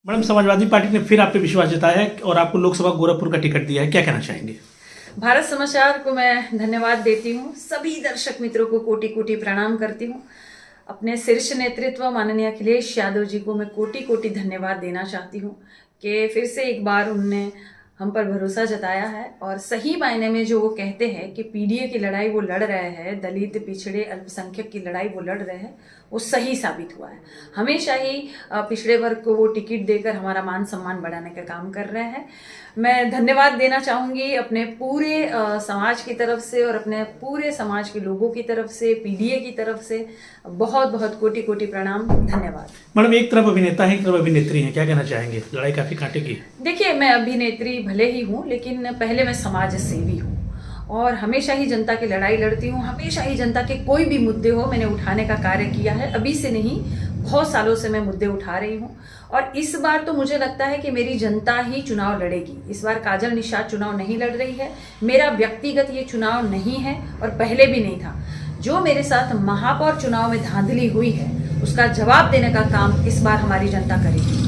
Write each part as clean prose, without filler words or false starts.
Madam, Samajwadi party ने फिर आप पे विश्वास जताया है और आपको लोकसभा गोरखपुर का टिकट दिया है, क्या कहना चाहेंगे? भारत समाचार को मैं धन्यवाद देती हूँ। सभी दर्शक मित्रों को कोटि कोटि प्रणाम करती हूँ। अपने शीर्ष नेतृत्व माननीय अखिलेश यादव जी को मैं कोटि कोटि धन्यवाद देना चाहती हूँ कि फिर से एक बार उनने हम पर भरोसा जताया है और सही मायने में जो वो कहते हैं कि पीडीए की लड़ाई वो लड़ रहे हैं, दलित पिछड़े अल्पसंख्यक की लड़ाई वो लड़ रहे हैं, वो सही साबित हुआ है। हमेशा ही पिछड़े वर्ग को वो टिकट देकर हमारा मान सम्मान बढ़ाने का काम कर रहे हैं। मैं धन्यवाद देना चाहूँगी अपने पूरे समाज की तरफ से और अपने पूरे समाज के लोगों की तरफ से, पीडीए की तरफ से बहुत बहुत कोटि कोटि प्रणाम, धन्यवाद। मैडम, एक तरफ अभिनेता है, एक तरफ अभिनेत्री हैं, क्या कहना चाहेंगे? लड़ाई काफी कांटे की है। देखिए, मैं अभिनेत्री भले ही हूँ लेकिन पहले मैं समाज सेवी हूँ और हमेशा ही जनता की लड़ाई लड़ती हूँ। हमेशा ही जनता के कोई भी मुद्दे हो मैंने उठाने का कार्य किया है। अभी से नहीं, बहुत सालों से मैं मुद्दे उठा रही हूँ और इस बार तो मुझे लगता है कि मेरी जनता ही चुनाव लड़ेगी। इस बार काजल निषाद चुनाव नहीं लड़ रही है। मेरा व्यक्तिगत ये चुनाव नहीं है और पहले भी नहीं था। जो मेरे साथ महापौर चुनाव में धांधली हुई है उसका जवाब देने का काम इस बार हमारी जनता करेगी।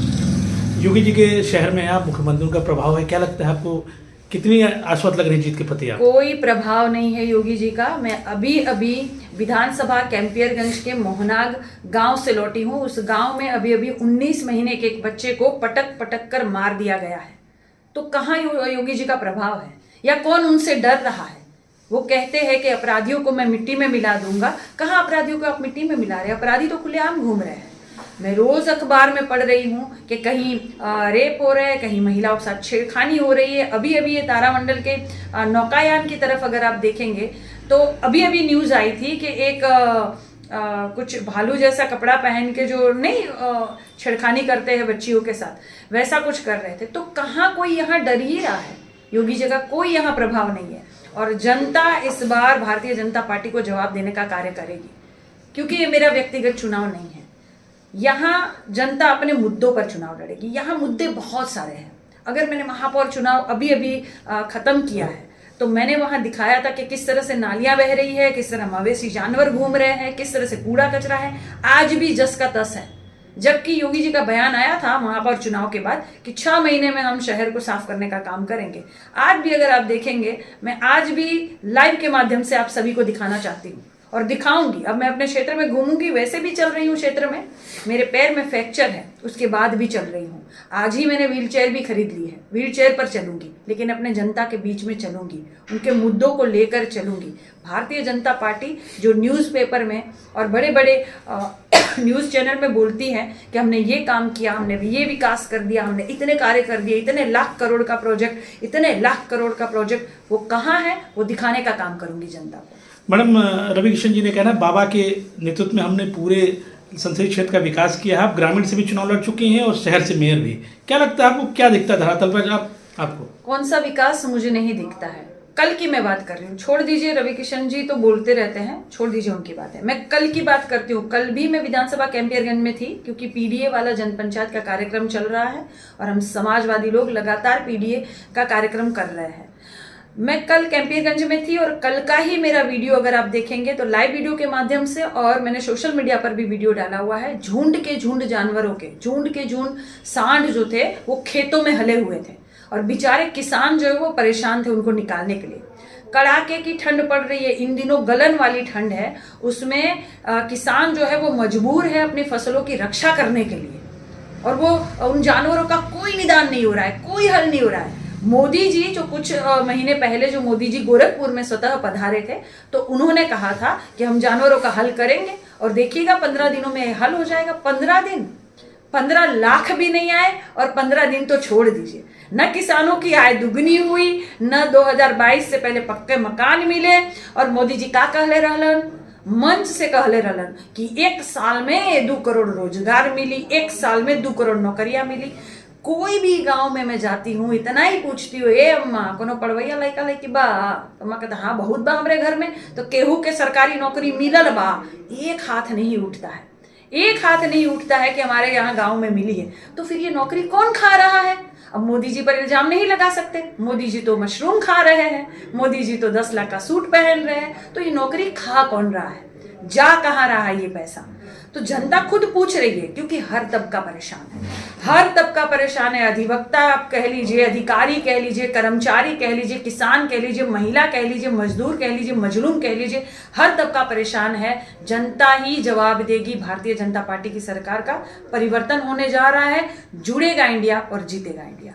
योगी जी के शहर में आप, मुख्यमंत्री का प्रभाव है, क्या लगता है आपको? कितनी आश्वस्त लग रही जीत के प्रति आप? कोई प्रभाव नहीं है योगी जी का। मैं अभी अभी विधानसभा कैंपियरगंज के मोहनाग गांव से लौटी हूँ। उस गांव में अभी अभी 19 महीने के एक बच्चे को पटक पटक कर मार दिया गया है। तो कहाँ योगी जी का प्रभाव है या कौन उनसे डर रहा है? वो कहते हैं कि अपराधियों को मैं मिट्टी में मिला दूंगा। कहाँ अपराधियों को आप मिट्टी में मिला रहे हैं? अपराधी तो खुलेआम घूम रहे हैं। मैं रोज अखबार में पढ़ रही हूँ कि कहीं रेप हो रहा है, कहीं महिलाओं के साथ छेड़खानी हो रही है। अभी अभी ये तारामंडल के नौकायान की तरफ अगर आप देखेंगे तो अभी अभी न्यूज आई थी कि एक कुछ भालू जैसा कपड़ा पहन के जो नहीं छेड़खानी करते हैं बच्चियों के साथ, वैसा कुछ कर रहे थे। तो कहाँ कोई यहाँ डर ही रहा है? योगी जी का कोई यहाँ प्रभाव नहीं है और जनता इस बार भारतीय जनता पार्टी को जवाब देने का कार्य करेगी, क्योंकि ये मेरा व्यक्तिगत चुनाव नहीं है। यहाँ जनता अपने मुद्दों पर चुनाव लड़ेगी। यहाँ मुद्दे बहुत सारे हैं। अगर मैंने महापौर चुनाव अभी अभी खत्म किया है तो मैंने वहां दिखाया था कि किस तरह से नालियां बह रही है, किस तरह मवेशी जानवर घूम रहे हैं, किस तरह से कूड़ा कचरा है। आज भी जस का तस है। जबकि योगी जी का बयान आया था महापौर चुनाव के बाद कि 6 महीने में हम शहर को साफ करने का काम करेंगे। आज भी अगर आप देखेंगे, मैं आज भी लाइव के माध्यम से आप सभी को दिखाना चाहती हूँ और दिखाऊंगी। अब मैं अपने क्षेत्र में घूमूंगी, वैसे भी चल रही हूँ क्षेत्र में। मेरे पैर में फ्रैक्चर है, उसके बाद भी चल रही हूँ। आज ही मैंने व्हील चेयर भी खरीद ली है। व्हील चेयर पर चलूंगी लेकिन अपने जनता के बीच में चलूंगी, उनके मुद्दों को लेकर चलूंगी। भारतीय जनता पार्टी जो न्यूज़पेपर में और बड़े बड़े न्यूज़ चैनल में बोलती है कि हमने ये काम किया, हमने ये विकास कर दिया, हमने इतने कार्य कर दिए, इतने लाख करोड़ का प्रोजेक्ट, इतने लाख करोड़ का प्रोजेक्ट, वो कहाँ है? वो दिखाने का काम करूंगी जनता को। मैडम, रवि किशन जी ने कहना, बाबा के नेतृत्व में हमने पूरे संसदीय क्षेत्र का विकास किया है। आप ग्रामीण से भी चुनाव लड़ चुकी हैं और शहर से मेयर भी। क्या लगता है आपको, क्या दिखता है धरातल पर आपको? कौन सा विकास मुझे नहीं दिखता है? कल की मैं बात कर रही हूँ। छोड़ दीजिए, रवि किशन जी तो बोलते रहते हैं, छोड़ दीजिए उनकी बात है। मैं कल की बात करती हूँ। कल भी मैं विधानसभा कैंपियरगंज में थी क्योंकि पीडीए वाला जनपंचायत का कार्यक्रम चल रहा है और हम समाजवादी लोग लगातार पीडीए का कार्यक्रम कर रहे हैं। मैं कल कैंपियरगंज में थी और कल का ही मेरा वीडियो अगर आप देखेंगे तो लाइव वीडियो के माध्यम से, और मैंने सोशल मीडिया पर भी वीडियो डाला हुआ है। झुंड के झुंड जानवरों के, झुंड के झुंड सांड जो थे वो खेतों में हले हुए थे और बेचारे किसान जो है वो परेशान थे उनको निकालने के लिए। कड़ाके की ठंड पड़ रही है, इन दिनों गलन वाली ठंड है, उसमें किसान जो है वो मजबूर है अपनी फसलों की रक्षा करने के लिए और वो उन जानवरों का कोई निदान नहीं हो रहा है, कोई हल नहीं हो रहा है। मोदी जी जो कुछ महीने पहले जो मोदी जी गोरखपुर में स्वतः पधारे थे तो उन्होंने कहा था कि हम जानवरों का हल करेंगे और देखिएगा 15 दिनों में हल हो जाएगा। 15 दिन, 15 लाख भी नहीं आए और 15 दिन तो छोड़ दीजिए। न किसानों की आय दुगनी हुई, न 2022 से पहले पक्के मकान मिले और मोदी जी का कहले रहलन, मंच से कहले रहलन कि 1 साल में 2 करोड़ रोजगार मिली, 1 साल में 2 करोड़ नौकरियां मिली। कोई भी गांव में मैं जाती हूँ इतना ही पूछती हूँ, ए अम्मा कोनो पढ़वैया लड़का लड़की बा? तो अम्मा कहता हाँ बहुत बा हमरे घर में। तो केहू के सरकारी नौकरी मिलल बा? एक हाथ नहीं उठता है, एक हाथ नहीं उठता है कि हमारे यहाँ गांव में मिली है। तो फिर ये नौकरी कौन खा रहा है? अब मोदी जी पर इल्जाम नहीं लगा सकते। मोदी जी तो मशरूम खा रहे हैं, मोदी जी तो 10 लाख का सूट पहन रहे हैं। तो ये नौकरी खा कौन रहा है? जा कहाँ रहा है ये पैसा? तो जनता खुद पूछ रही है, क्योंकि हर तबका परेशान है, हर तबका परेशान है। अधिवक्ता आप कह लीजिए, अधिकारी कह लीजिए, कर्मचारी कह लीजिए, किसान कह लीजिए, महिला कह लीजिए, मजदूर कह लीजिए, मजलूम कह लीजिए, हर तबका परेशान है। जनता ही जवाब देगी भारतीय जनता पार्टी की सरकार का। परिवर्तन होने जा रहा है, जुड़ेगा इंडिया और जीतेगा इंडिया।